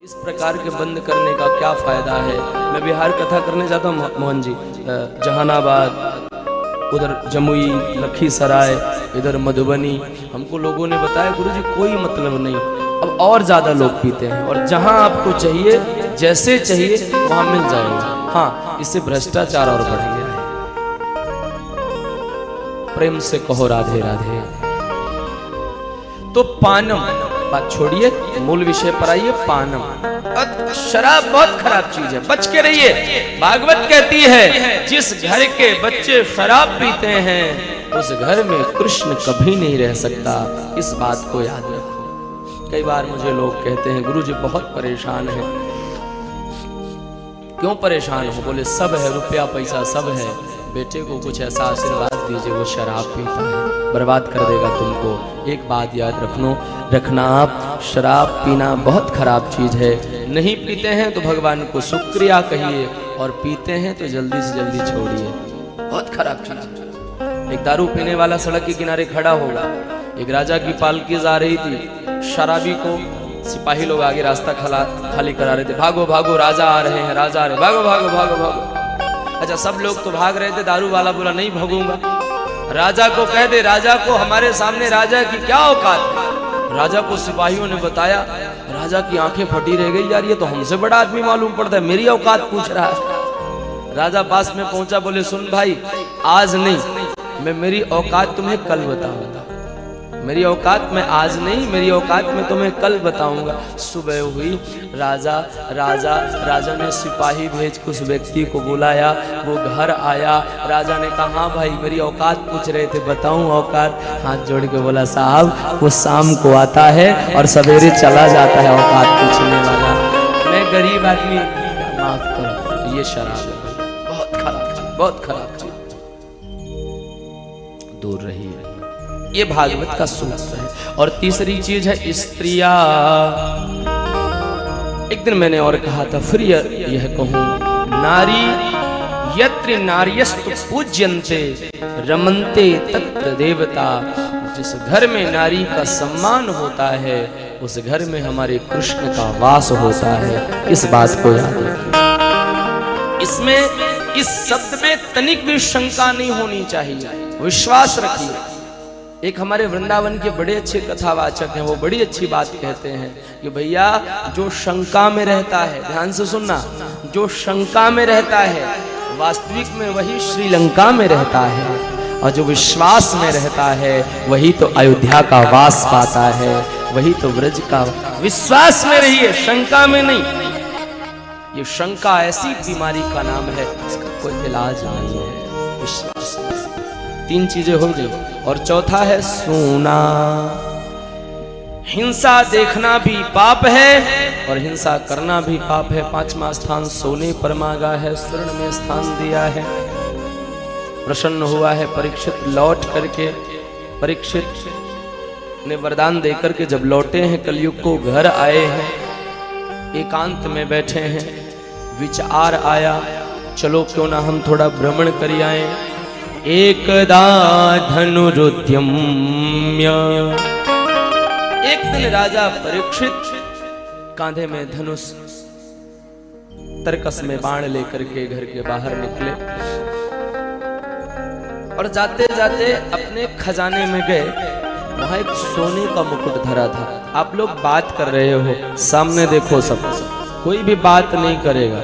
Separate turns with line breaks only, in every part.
इस प्रकार के बंद करने का क्या फायदा है। मैं बिहार कथा करने जाता हूँ मोहन जी, जहानाबाद, उधर जमुई, लखीसराय, इधर मधुबनी। हमको लोगों ने बताया गुरुजी कोई मतलब नहीं, अब और ज्यादा लोग पीते हैं और जहां आपको चाहिए जैसे चाहिए वहां मिल जाएगा। हाँ, इससे भ्रष्टाचार और बढ़ गया है। प्रेम से कहो राधे राधे। तो पानम, बात छोड़िए, मूल विषय पर आइए। पानम, शराब बहुत खराब चीज है, बच के रहिए। भागवत कहती है जिस घर के बच्चे शराब पीते हैं उस घर में कृष्ण कभी नहीं रह सकता। इस बात को याद रखो। कई बार मुझे लोग कहते हैं गुरुजी बहुत परेशान है। क्यों परेशान हो? बोले सब है, रुपया पैसा सब है, बेटे को कुछ ऐसा आशीर्वाद दीजिए वो शराब पीता है, बर्बाद कर देगा तुमको। एक बात याद रखना आप, शराब पीना बहुत खराब चीज है। नहीं पीते हैं तो भगवान को शुक्रिया कहिए, और पीते हैं तो जल्दी से जल्दी छोड़िए, बहुत खराब चीज है। एक दारू पीने वाला सड़क के किनारे खड़ा होगा, एक राजा की पालकी जा रही थी, शराबी को सिपाही लोग आगे रास्ता खाली करा रहे थे। भागो भागो, राजा आ रहे हैं, राजा आ रहे, भागो भागो भागो भागो। अच्छा, सब लोग तो भाग रहे थे, दारू वाला बोला नहीं भागूंगा। राजा को कह दे, राजा को हमारे सामने राजा की क्या औकात है। राजा को सिपाहियों ने बताया, राजा की आंखें फटी रह गई, यार ये तो हमसे बड़ा आदमी मालूम पड़ता है, मेरी औकात पूछ रहा है। राजा पास में पहुंचा, बोले सुन भाई, आज नहीं, मैं मेरी औकात तुम्हें कल बताऊंगा। मेरी औकात में आज नहीं, मेरी औकात में तुम्हें कल बताऊंगा। सुबह हुई, राजा ने सिपाही भेज के उस व्यक्ति को बुलाया। वो घर आया, राजा ने कहा हाँ भाई मेरी औकात पूछ रहे थे, बताऊं औकात? हाथ जोड़ के बोला साहब वो शाम को आता है और सवेरे चला जाता है औकात पूछने वाला। मैं गरीब आदमी, माफ करो। ये शराब है, बहुत खराब चीज, बहुत खराब चीज, दूर रहिए। ये भागवत का सूत्र है। और तीसरी चीज है स्त्रिया। एक दिन मैंने और कहा था, फिर यह कहूं, नारी यत्र नार्यस्तु पूज्यन्ते रमन्ते तत्र देवता। जिस घर में नारी का सम्मान होता है उस घर में हमारे कृष्ण का वास होता है। इस बात को याद रखिए। इसमें, इस शब्द में तनिक भी शंका नहीं होनी चाहिए, विश्वास रखिए। एक हमारे वृंदावन के बड़े अच्छे कथावाचक हैं, वो बड़ी अच्छी बात कहते हैं कि भैया जो शंका में रहता है, ध्यान से सुनना, जो शंका में रहता है वास्तविक में वही श्रीलंका में रहता है, और जो विश्वास में रहता है वही तो अयोध्या का वास पाता है, वही तो ब्रज का। विश्वास में रहिए, शंका में नहीं। ये शंका ऐसी बीमारी का नाम है, इसका कोई इलाज नहीं है। विश्वास में। तीन चीजें हो गई। और चौथा है सोना। हिंसा देखना भी पाप है और हिंसा करना भी पाप है। पांचवा स्थान सोने पर मांगा है, स्वर्ण में स्थान दिया है। प्रसन्न हुआ है परीक्षित लौट करके। परीक्षित ने वरदान देकर के जब लौटे हैं कलयुग को, घर आए हैं, एकांत में बैठे हैं, विचार आया चलो क्यों ना हम थोड़ा भ्रमण कर आए। एकदा धनुरुद्यम्य। एक दिन राजा परीक्षित कांधे में धनुष, तरकस में बाण लेकर के घर के बाहर निकले और जाते जाते अपने खजाने में गए। वहां एक सोने का मुकुट धरा था। आप लोग बात कर रहे हो, सामने देखो, सब कोई भी बात नहीं करेगा।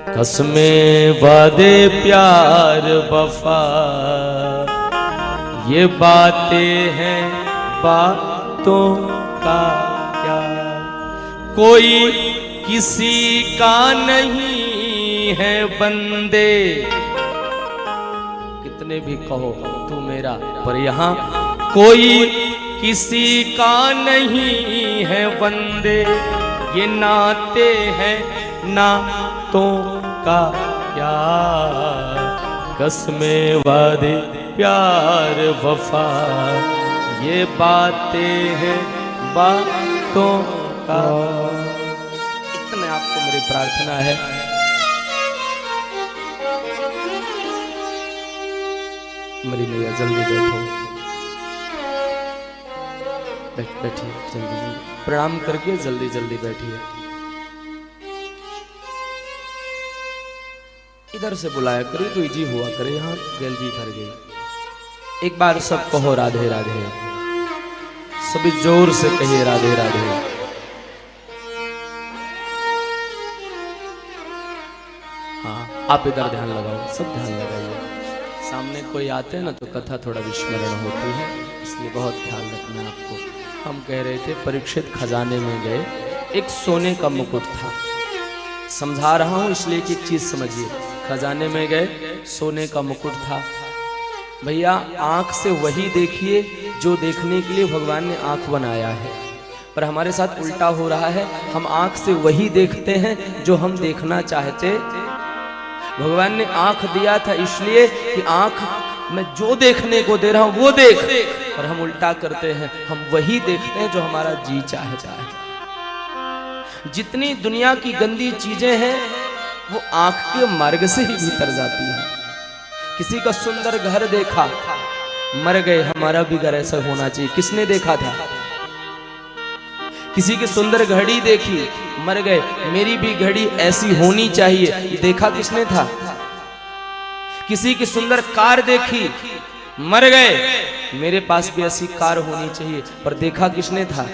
कसमें वादे प्यार वफा, ये बातें हैं बातों का क्या। कोई किसी का नहीं है बंदे, कितने भी कहो तू मेरा, पर यहाँ कोई किसी का नहीं है बंदे। ये नाते हैं नातों का क्या, कसमें वादे प्यार वफा, ये बातें हैं बातों का। इतने आपको मेरी प्रार्थना है, मेरी मैया जल्दी बैठो, बैठिए, जल्दी जल्दी प्रणाम करके जल्दी जल्दी बैठिए। इधर से बुलाया करे तो इजी हुआ करे, यहाँ गैलरी भर गई। एक बार सब कहो राधे राधे, सभी जोर से कहिए राधे राधे। हाँ आप इधर ध्यान लगाओ, सब ध्यान लगाइए। सामने कोई आते हैं ना तो कथा थोड़ा विस्मरण होती है, इसलिए बहुत ख्याल रखना है आपको। हम कह रहे थे परीक्षित खजाने में गए, एक सोने का मुकुट था। समझा रहा हूं इसलिए कि एक चीज समझिए। खजाने में गए, सोने का मुकुट था। भैया आंख से वही देखिए जो देखने के लिए भगवान ने आंख बनाया है, पर हमारे साथ उल्टा हो रहा है। हम आंख से वही देखते हैं जो हम देखना चाहते। भगवान ने आंख दिया था इसलिए कि आंख में जो देखने को दे रहा हूं वो देख, और हम उल्टा करते हैं, हम वही देखते हैं जो हमारा जी चाहता है। जितनी दुनिया की गंदी चीजें हैं वो आंख के मार्ग से ही भीतर जाती हैं। किसी का सुंदर घर देखा, मर गए, हमारा भी घर ऐसा होना चाहिए। किसने देखा था? किसी की सुंदर घड़ी देखी, मर गए, मेरी भी घड़ी ऐसी होनी चाहिए। देखा किसने था? किसी की सुंदर कार देखी, मर गए, मेरे पास भी ऐसी कार होनी चाहिए, पर देखा किसने था?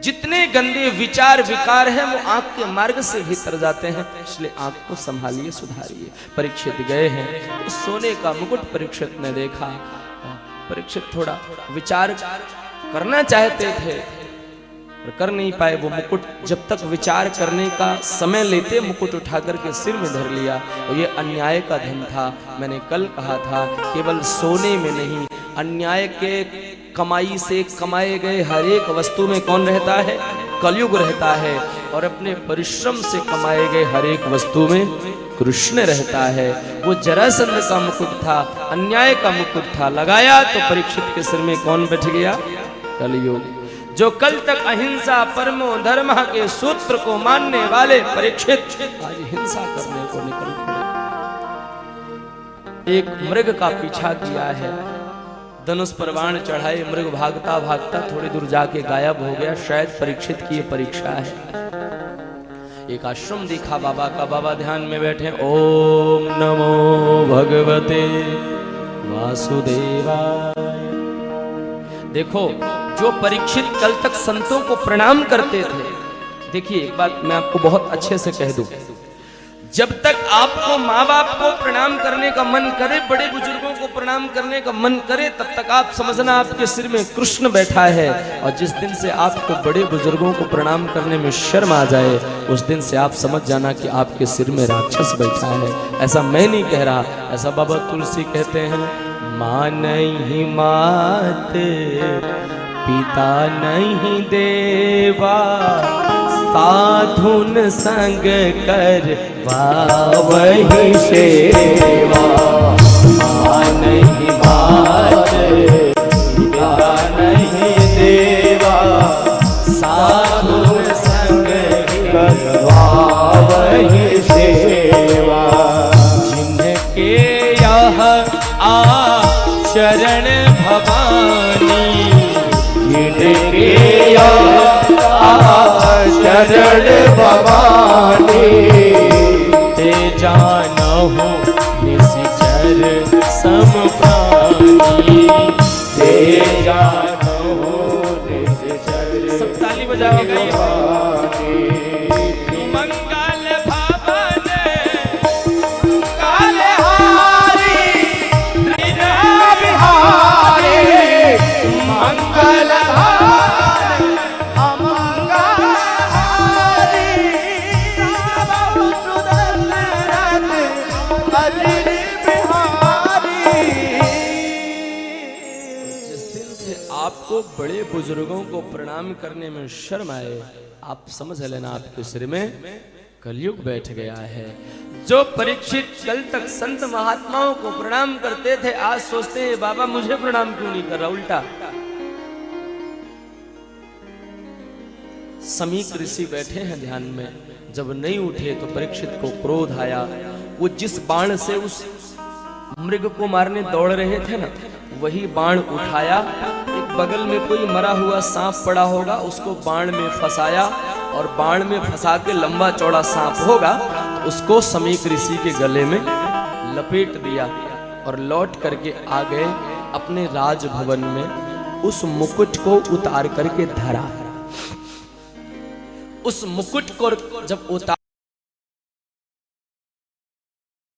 जितने गंदे विचार विकार हैं वो आंख के मार्ग से भीतर जाते हैं, इसलिए आंख को संभालिए, सुधारिए। परीक्षित गए हैं, सोने का मुकुट परीक्षित ने देखा। परीक्षित थोड़ा विचार करना चाहते थे पर कर नहीं पाए। वो मुकुट जब तक विचार करने का समय लेते, मुकुट उठा करके सिर में धर लिया। और ये अन्याय का धन था। मैंने कल कहा था केवल सोने में नहीं, अन्याय के कमाई से कमाए गए हर एक वस्तु में कौन रहता है? कलयुग रहता है। और अपने परिश्रम से कमाए गए हर एक वस्तु में कृष्ण रहता है। वो जरासंध का मुकुट था, अन्याय का मुकुट था, लगाया तो परीक्षित के सिर में कौन बैठ गया? कलयुग। जो कल तक अहिंसा परमो धर्म के सूत्र को मानने वाले परीक्षित आज हिंसा करने को निकल पड़े। एक मृग का पीछा किया है, धनुष पर बाण चढ़ाए, मृग भागता भागता थोड़ी दूर जाके गायब हो गया। शायद परीक्षित की ये परीक्षा है। एक आश्रम दिखा बाबा का, बाबा ध्यान में बैठे, ओम नमो भगवते वासुदेवाय। देखो जो परीक्षित कल तक संतों को प्रणाम करते थे, देखिए एक बात मैं आपको बहुत अच्छे से कह दूं, जब तक आपको माँ बाप को प्रणाम करने का मन करे, बड़े बुजुर्गों को प्रणाम करने का मन करे, तब तक आप समझना आपके सिर में कृष्ण बैठा है। और जिस दिन से आपको बड़े बुजुर्गों को प्रणाम करने में शर्म आ जाए, उस दिन से आप समझ जाना कि आपके सिर में राक्षस बैठा है। ऐसा मैं नहीं कह रहा, ऐसा बाबा तुलसी कहते हैं। माँ नहीं मात, पिता नहीं देवा, साधुन संग कर वही सेवा। माँ नहीं मात, पिता नहीं देवा, साधुन संग कर वही सेवा। जिनके यह आचरण भवानी, जिनके शरण भवानी, ते जानहु निश्चर समप्राणी, ते जानहु निश्चर। सब ताली बजा के गाइए। मंगल भवन कालहारी, त्रिनयन बिहारी, मंगल आपको बड़े बुजुर्गों को प्रणाम करने में शर्म आए, आप समझ लेना आपके सिर में कलयुग बैठ गया है। जो परीक्षित कल तक संत महात्माओं को प्रणाम करते थे, आज सोचते हैं बाबा मुझे प्रणाम क्यों नहीं कर रहा। उल्टा समीक ऋषि बैठे हैं ध्यान में, जब नहीं उठे तो परीक्षित को क्रोध आया। वो जिस बाण से उस मृग को मारने दौड़ रहे थे ना, वही बाण उठाया। एक बगल में कोई मरा हुआ सांप पड़ा होगा, उसको बाण में फंसाया और बाण में फंसा के लंबा चौड़ा सांप होगा उसको समीक ऋषि के गले में लपेट दिया और लौट करके आ गए अपने राजभवन में। उस मुकुट को उतार करके धरा। उस मुकुट को जब उतार